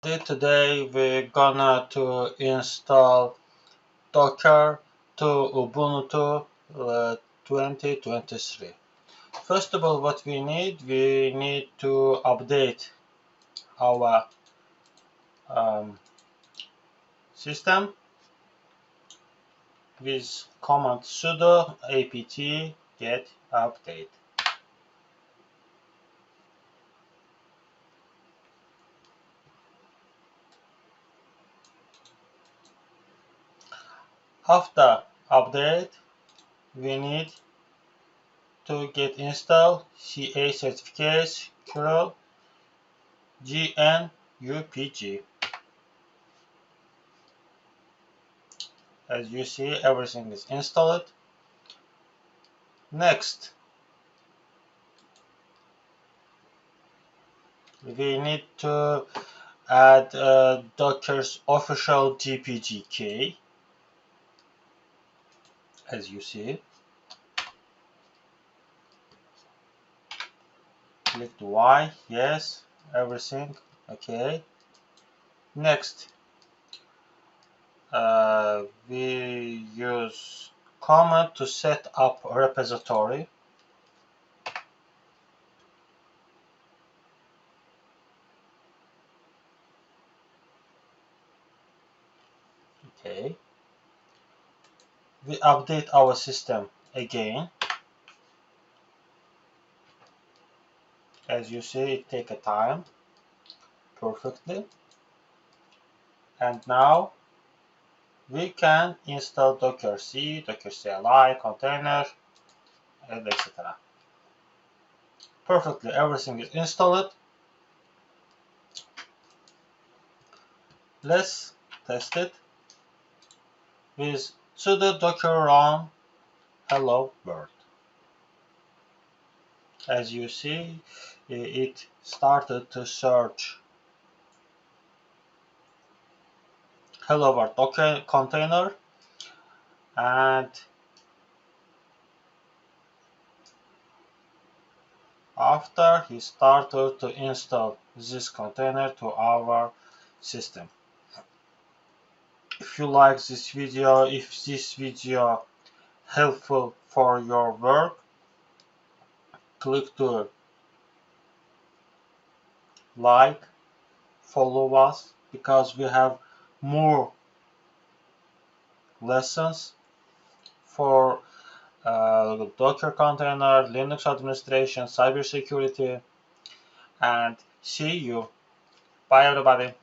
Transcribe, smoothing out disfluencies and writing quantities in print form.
Today we're gonna to install Docker to Ubuntu 2023. First of all, what we need to update our system with command sudo apt get update. After update, we need to get install CA certificates curl GNUPG. As you see, everything is installed. Next, we need to add Docker's official GPG key. As you see, click the Y, yes, everything, okay. Next, we use command to set up a repository. Okay. We update our system again. As you see, it takes a time perfectly. And now we can install Docker C, Docker CLI, container, and etc. Perfectly, everything is installed. Let's test it with sudo docker run hello world. As you see, it started to search hello world Docker container, and after he started to install this container to our system. If you like this video, if this video helpful for your work, click to like, follow us, because we have more lessons for Docker container, Linux administration, cybersecurity, and see you. Bye everybody.